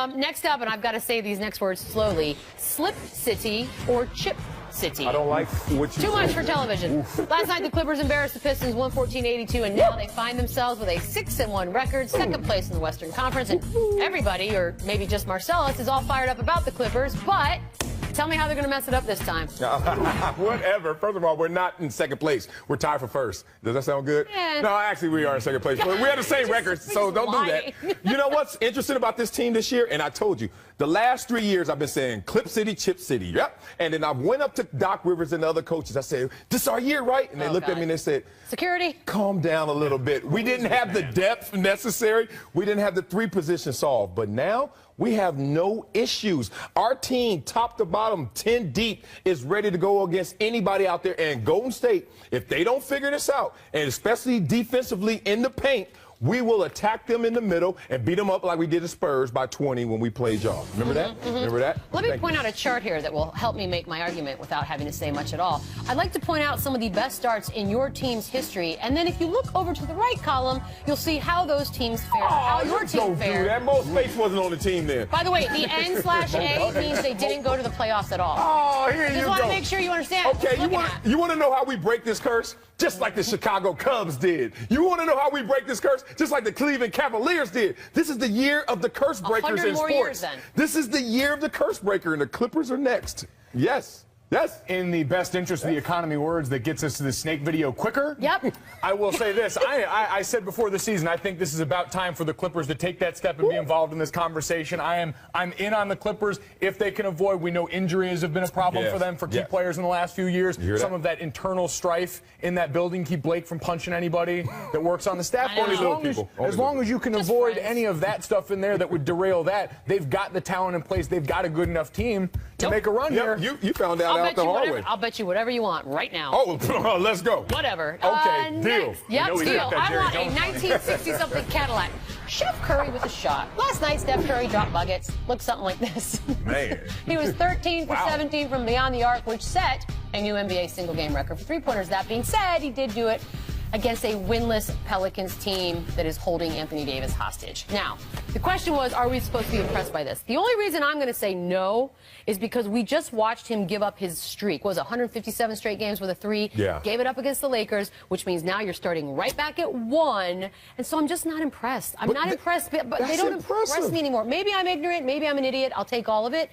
Next up, and I've got to say these next words slowly, Slip City or Chip City. I don't like what you Too much said. for television. Oof. Last night, the Clippers embarrassed the Pistons 114-82, and now they find themselves with a 6-1 record, second place in the Western Conference. And everybody, or maybe just Marcellus, is all fired up about the Clippers, but tell me how they're going to mess it up this time. Whatever. First of all, we're not in second place. We're tied for first. Does that sound good? Yeah. No, actually, we are in second place. We have the same records, so don't do that. You know what's interesting about this team this year? And I told you, the last 3 years I've been saying Clip City, Chip City. Yep. And then I went up to Doc Rivers and the other coaches. I said, this is our year, right? And they looked at me and they said, security, calm down a little bit. We didn't have the depth necessary. We didn't have the three positions solved. But now we have no issues. Our team, top to bottom, 10 deep, is ready to go against anybody out there. And Golden State, if they don't figure this out, and especially defensively in the paint, we will attack them in the middle and beat them up like we did the Spurs by 20 when we played y'all. Remember that? Remember that? Let me point out a chart here that will help me make my argument without having to say much at all. I'd like to point out some of the best starts in your team's history, and then if you look over to the right column, you'll see how those teams fared, how your team fared. That Mo Space wasn't on the team then. By the way, the N/A means they didn't go to the playoffs at all. Oh, here you go. Just want to make sure you understand. Okay, you want to know how we break this curse? Just like the Chicago Cubs did. You want to know how we break this curse? Just like the Cleveland Cavaliers did. This is the year of the curse breakers in sports. Years, then. This is the year of the curse breaker, and the Clippers are next. Yes. Yes. In the best interest of the economy words that gets us to the snake video quicker. Yep. I will say this. I said before the season, I think this is about time for the Clippers to take that step and be involved in this conversation. I'm in on the Clippers if they can avoid. We know injuries have been a problem for them, for key players in the last few years. Some of that internal strife in that building keep Blake from punching anybody that works on the staff. As long as you can avoid any of that stuff in there that would derail that, they've got the talent in place. They've got a good enough team to make a run here. You found out the hard way. I'll bet you whatever you want right now. Oh, let's go. Whatever. Okay, deal. Yep, deal. I want a 1960-something Cadillac. Chef Curry with a shot. Last night, Steph Curry dropped buckets. Looked something like this. Man. He was 13 for 17 from beyond the arc, which set a new NBA single-game record for three-pointers. That being said, he did do it against a winless Pelicans team that is holding Anthony Davis hostage. Now, the question was, are we supposed to be impressed by this? The only reason I'm going to say no is because we just watched him give up his streak. What was it, 157 straight games with a three? Yeah. Gave it up against the Lakers, which means now you're starting right back at 1. And so I'm just not impressed. I'm not impressed, but they don't impress me anymore. Maybe I'm ignorant. Maybe I'm an idiot. I'll take all of it.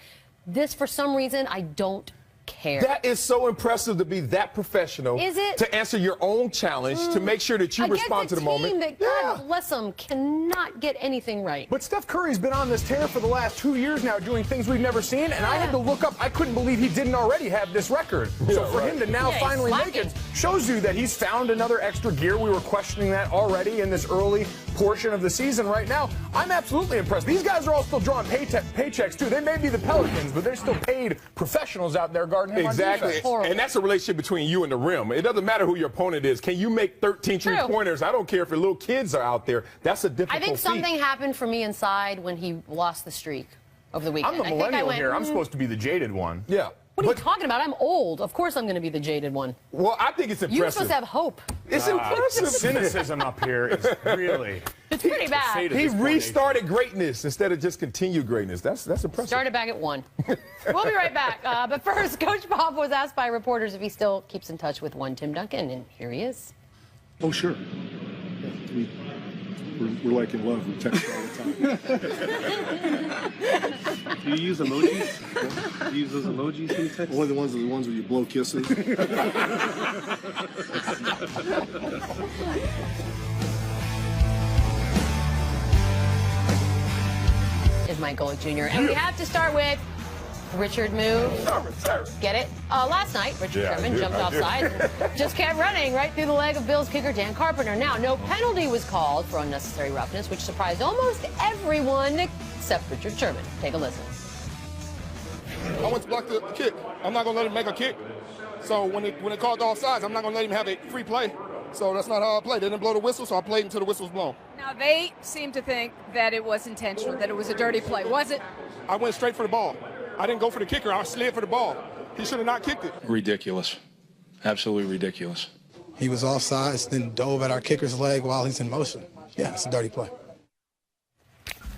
This, for some reason, I don't care. That is so impressive to be that professional. Is it? To answer your own challenge, to make sure that you respond to the moment. That, God bless them, cannot get anything right. But Steph Curry's been on this tear for the last 2 years now, doing things we've never seen, and I had to look up. I couldn't believe he didn't already have this record. So for him to now finally make it shows you that he's found another extra gear. We were questioning that already in this early portion of the season. Right now, I'm absolutely impressed. These guys are all still drawing paychecks, too. They may be the Pelicans, but they're still paid professionals out there guarding him. Exactly. And that's a relationship between you and the rim. It doesn't matter who your opponent is. Can you make 13 three-pointers? I don't care if your little kids are out there. That's a difficult I think something happened for me inside when he lost the streak over the weekend. I'm the millennial here. I'm supposed to be the jaded one. Yeah. What are you talking about? I'm old. Of course I'm going to be the jaded one. Well, I think it's impressive. You're supposed to have hope. It's impressive. Cynicism up here is really... It's pretty bad. He restarted greatness instead of just continued greatness. That's impressive. Started back at 1. We'll be right back. But first, Coach Pop was asked by reporters if he still keeps in touch with one Tim Duncan, and here he is. Oh, sure. Yeah, we're like in love. We text all the time. Do you use emojis? Do you use those emojis when you text? Only the ones where you blow kisses. Is Mike Golick Jr. And we have to start with Richard move. Get it? Last night, Richard Sherman jumped offside and just kept running right through the leg of Bills kicker Dan Carpenter. Now, no penalty was called for unnecessary roughness, which surprised almost everyone except Richard Sherman. Take a listen. I went to block the kick. I'm not going to let him make a kick. So when it called offsides, I'm not going to let him have a free play. So that's not how I played. They didn't blow the whistle, so I played until the whistle was blown. Now, they seem to think that it was intentional, that it was a dirty play. Was it? I went straight for the ball. I didn't go for the kicker. I slid for the ball. He should have not kicked it. Ridiculous. Absolutely ridiculous. He was offsides, then dove at our kicker's leg while he's in motion. Yeah, it's a dirty play.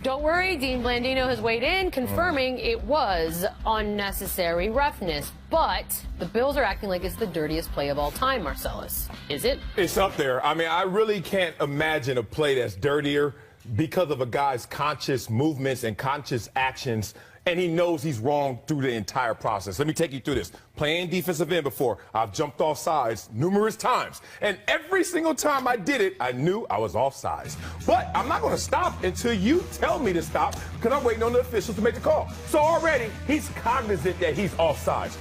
Don't worry, Dean Blandino has weighed in, confirming it was unnecessary roughness. But the Bills are acting like it's the dirtiest play of all time, Marcellus. Is it? It's up there. I mean, I really can't imagine a play that's dirtier because of a guy's conscious movements and conscious actions, and he knows he's wrong through the entire process. Let me take you through this. Playing defensive end before, I've jumped off sides numerous times, and every single time I did it, I knew I was off sides. But I'm not going to stop until you tell me to stop, because I'm waiting on the officials to make the call. So already, he's cognizant that he's off sides.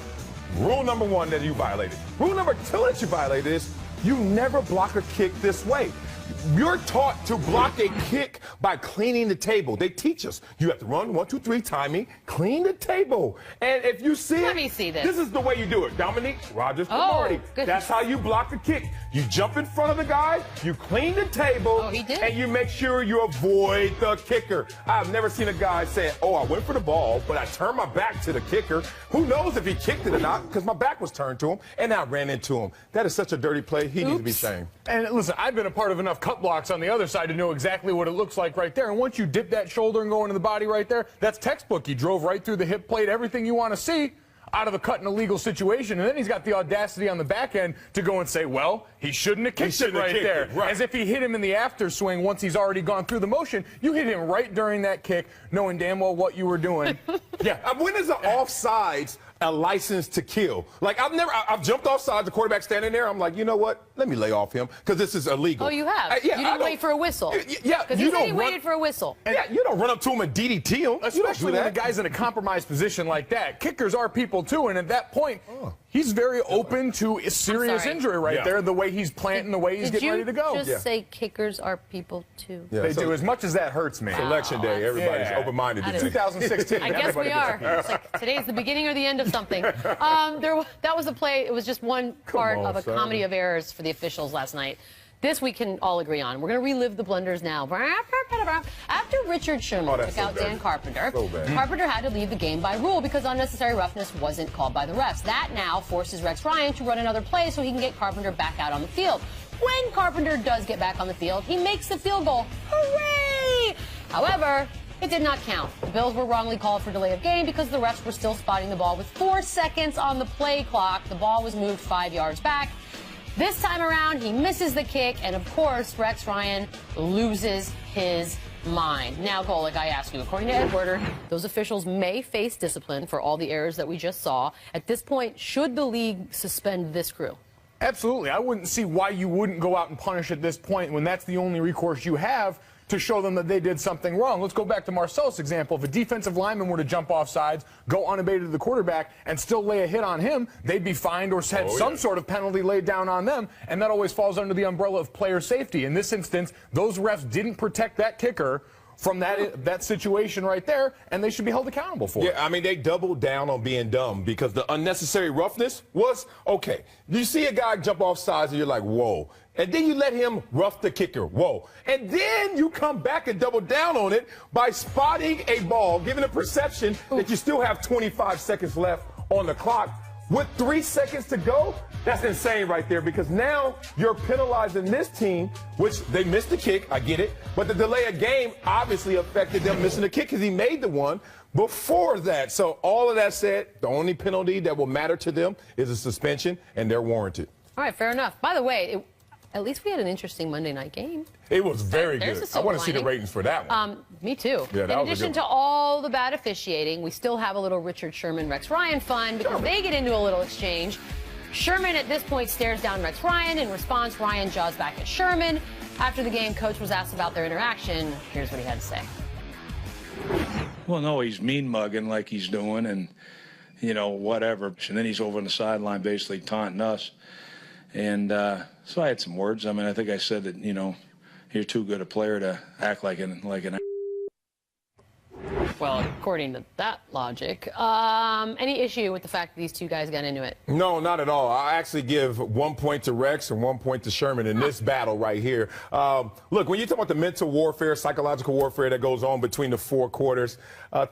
Rule number 1 that you violated. Rule number 2 that you violated is you never block a kick this way. You're taught to block a kick by cleaning the table. They teach us. You have to run 1, 2, 3 timing, clean the table. And if you see Let me see this. This is the way you do it. Dominique Rogers Goodness. That's how you block the kick. You jump in front of the guy, you clean the table, he did. and you make sure you avoid the kicker. I've never seen a guy say, oh, I went for the ball, but I turned my back to the kicker. Who knows if he kicked it or not, because my back was turned to him, and I ran into him. That is such a dirty play. He needs to be shamed. And listen, I've been a part of enough cut blocks on the other side to know exactly what it looks like right there. And once you dip that shoulder and go into the body right there, that's textbook. He drove right through the hip plate, everything you want to see out of a cut in a legal situation. And then he's got the audacity on the back end to go and say, well, he shouldn't have kicked it right there. As if he hit him in the after swing once he's already gone through the motion. You hit him right during that kick, knowing damn well what you were doing. When is an offsides a license to kill? Like, I've jumped off sides, the quarterback standing there. I'm like, you know what? Let me lay off him because this is illegal. Oh, you have? You didn't wait for a whistle. Because he said he waited for a whistle. You don't run up to him and DDT him. Especially when the guy's in a compromised position like that. Kickers are people, too, and at that point, he's very open to a serious injury right there, the way he's planting, the way he's getting ready to go. Did you just say kickers are people, too? They do, as much as that hurts me. Selection day, everybody's open-minded today. 2016. I guess we are. It's like today's the beginning or the end of something. That was a play. It was just one part of a comedy of errors for the officials last night. This we can all agree on. We're going to relive the blunders now. After Richard Sherman took out Dan Carpenter, Carpenter had to leave the game by rule because unnecessary roughness wasn't called by the refs. That now forces Rex Ryan to run another play so he can get Carpenter back out on the field. When Carpenter does get back on the field, he makes the field goal. Hooray! However, it did not count. The Bills were wrongly called for delay of game because the refs were still spotting the ball with 4 seconds on the play clock. The ball was moved 5 yards back. This time around, he misses the kick, and of course, Rex Ryan loses his mind. Now, Golick, I ask you, according to Ed Werder, those officials may face discipline for all the errors that we just saw. At this point, should the league suspend this crew? Absolutely. I wouldn't see why you wouldn't go out and punish at this point when that's the only recourse you have to show them that they did something wrong. Let's go back to Marcellus' example. If a defensive lineman were to jump off sides, go unabated to the quarterback, and still lay a hit on him, they'd be fined or had some sort of penalty laid down on them, and that always falls under the umbrella of player safety. In this instance, those refs didn't protect that kicker from that situation right there, and they should be held accountable for it. Yeah, I mean, they doubled down on being dumb because the unnecessary roughness was, okay, you see a guy jump off sides and you're like, whoa. And then you let him rough the kicker, whoa. And then you come back and double down on it by spotting a ball, giving a perception that you still have 25 seconds left on the clock. With 3 seconds to go, that's insane right there because now you're penalizing this team, which they missed the kick, I get it, but the delay of game obviously affected them missing the kick because he made the one before that. So all of that said, the only penalty that will matter to them is a suspension, and they're warranted. All right, fair enough. By the way, at least we had an interesting Monday night game. It was very good. I want to see the ratings for that one. Me too. Yeah, in addition to all the bad officiating, we still have a little Richard Sherman, Rex Ryan fun because they get into a little exchange. Sherman at this point stares down Rex Ryan. In response, Ryan jaws back at Sherman. After the game, coach was asked about their interaction. Here's what he had to say. Well, no, he's mean mugging like he's doing and, you know, whatever. And then he's over on the sideline basically taunting us. And so I had some words. I mean, I think I said that, you know, you're too good a player to act like an Well, according to that logic. Any issue with the fact that these two guys got into it? No, not at all. I actually give 1 point to Rex and 1 point to Sherman in this battle right here. Look, when you talk about the mental warfare, psychological warfare that goes on between the four quarters,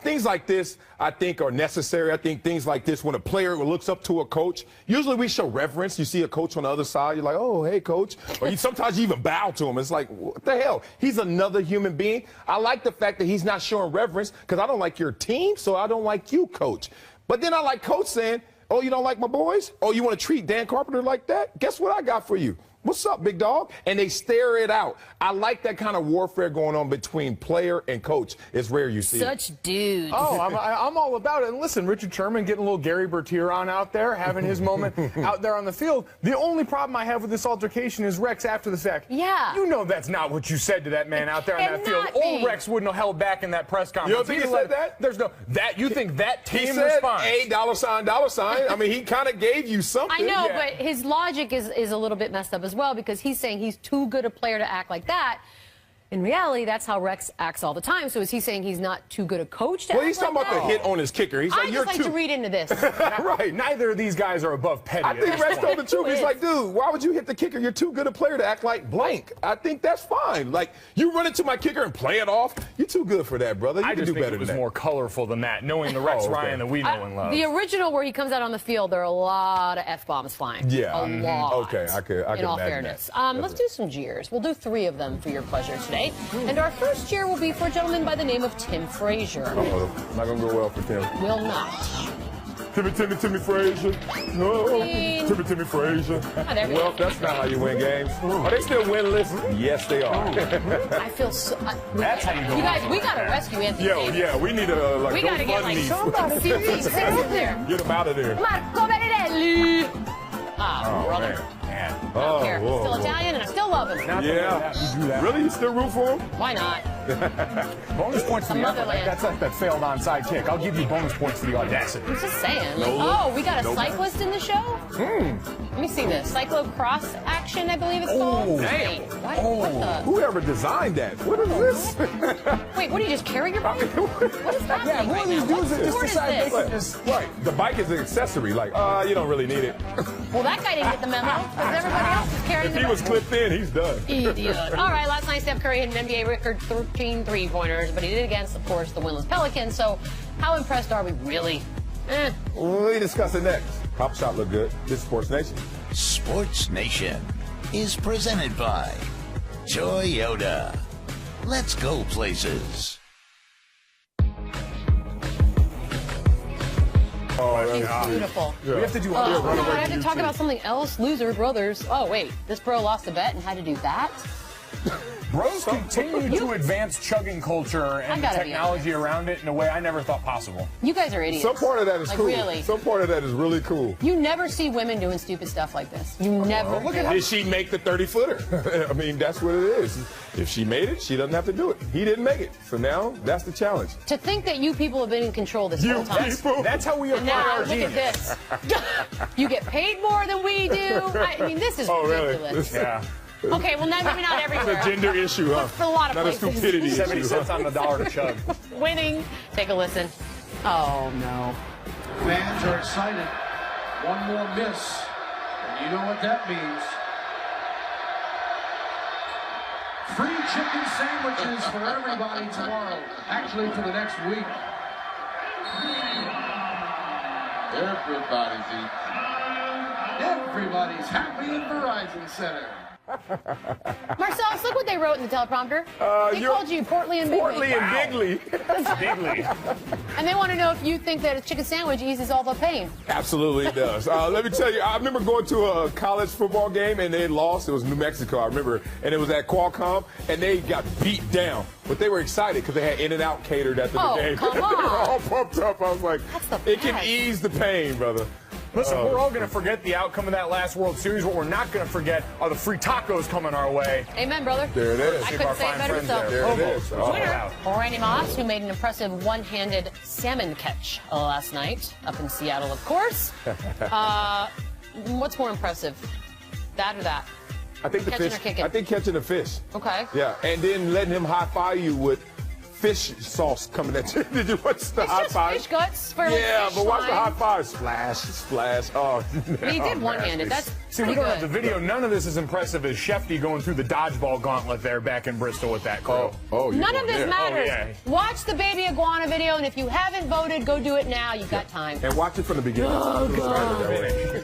things like this, I think, are necessary. I think things like this, when a player looks up to a coach, usually we show reverence. You see a coach on the other side, you're like, oh, hey, coach. Or sometimes you even bow to him. It's like, what the hell? He's another human being. I like the fact that he's not showing reverence because I don't like your team, so I don't like you, coach. But then I like coach saying, oh, you don't like my boys? Oh, you want to treat Dan Carpenter like that? Guess what I got for you? What's up, big dog? And they stare it out. I like that kind of warfare going on between player and coach. It's rare you see Such dudes. Oh, I'm all about it. And listen, Richard Sherman getting a little Gary Bertieron out there, having his moment out there on the field. The only problem I have with this altercation is Rex after the fact. Yeah. You know that's not what you said to that man out there on that field. Old Rex wouldn't have held back in that press conference. You don't think he said that? There's no that. You think that team he said response? $$. I mean, he kind of gave you something. I know, but his logic is a little bit messed up as well, because he's saying he's too good a player to act like that. In reality, that's how Rex acts all the time. So is he saying he's not too good a coach to act he's talking like about the hit on his kicker. He's like, I you're just like to read into this. Right. Neither of these guys are above petty. I think Rex told the truth. He's is? like, dude, why would you hit the kicker? You're too good a player to act like blank. I think that's fine. Like, you run into my kicker and play it off. You're too good for that, brother. You I can just do think better it was than that. more colorful than that, knowing the Rex Ryan that we know and love. The original where he comes out on the field, there are a lot of F-bombs flying. Yeah. A lot. Okay, I can in all imagine fairness. that. Let's do some jeers. We'll do 3 of them for your pleasure today. And our first jeer will be for a gentleman by the name of Tim Frazier. Uh-oh. Not going to go well for Tim. Will not. Timmy Frazier. No. Timmy Frazier. Oh, there we Well, go. that's not how you win games. Are they still winless? Yes, they are. I feel so... That's how you go. You guys, we got to rescue Anthony Davis. Yeah, we need a, like, We got to get, like, GoFundMe. serious things up there. Get him out of there. Marco Beadle. Ah, brother. Man. I don't care. He's still Italian, and I still love him. Yeah. Really? You still root for him? Why not? Bonus points for the effort. Motherland. That's like that failed onside kick. I'll give you bonus points for the audacity. I'm just saying. Like, look. we got a cyclist in the show? Let me see this. Cyclocross action, I believe it's called. Damn. Wait, what the? Whoever designed that? What is this? Wait, what do you just carry your bike? What is happening Yeah, who right are these now? dudes What that just sport is decide they this? can just... Right. The bike is an accessory. Like, you don't really need it. Well, that guy didn't get the memo because everybody else is carrying If the he was bike. clipped in, he's done. Idiot. All right, last night Steph Curry hit an NBA record 13 three-pointers, but he did it against, of course, the winless Pelicans. So how impressed are we really? We'll discuss it next. Pop shot look good. This is Sports Nation. Sports Nation is presented by Toyota. Let's go places. Oh, It's beautiful. We have to do I have to talk about something else. Loser brothers. Oh, wait. This bro lost a bet and had to do that? Bros continue to advance chugging culture and the gotta be technology around it in a way I never thought possible. You guys are idiots. Some part of that is like, cool. Really. Some part of that is really cool. You never see women doing stupid stuff like this. You never. Look at how did she make the 30-footer? I mean, that's what it is. If she made it, she doesn't have to do it. He didn't make it. So now that's the challenge. To think that you people have been in control this whole time. That's how we And apply now our look at genius. this. You get paid more than we do. I mean, this is ridiculous. Yeah. Okay, well, maybe not everywhere. It's a gender issue, huh? For a lot of Not places. a stupidity 70 issue. cents on the dollar to chug. Winning. Take a listen. Oh, no. Fans are excited. One more miss. And you know what that means. Free chicken sandwiches for everybody tomorrow. Actually, for the next week. Everybody's eating. Everybody's happy in Verizon Center. Marcellus, look what they wrote in the teleprompter. They called you Portly and Bigly. Portly and Bigly. Bigly. And they want to know if you think that a chicken sandwich eases all the pain. Absolutely it does. Let me tell you, I remember going to a college football game and they lost. It was New Mexico, I remember. And it was at Qualcomm and they got beat down. But they were excited because they had In-N-Out catered after the game. Come They were on. all pumped up. I was like, the it can best. ease the pain, brother. Listen, we're all going to forget the outcome of that last World Series. What we're not going to forget are the free tacos coming our way. Amen, brother. There it is. I Our couldn't say it fine better friends myself. there. There it is. Oh. Winner, Randy Moss, who made an impressive one-handed salmon catch last night up in Seattle, of course. What's more impressive, that or that? I think the Catching fish. or kicking? I think catching the fish. Okay. Yeah, and then letting him high-five you with fish sauce coming at you. Did you watch the It's high just five? fish guts for Yeah, fish but watch the slime. high five. Splash, splash. Oh, He did oh, one-handed. nasty. That's See, we pretty don't have the good. video. None of this is impressive as Shefty going through the dodgeball gauntlet there back in Bristol with that crew. Oh, you're None going of this there. matters. Oh, yeah. Watch the baby iguana video, and if you haven't voted, go do it now. You've got time. And watch it from the beginning. Oh, God.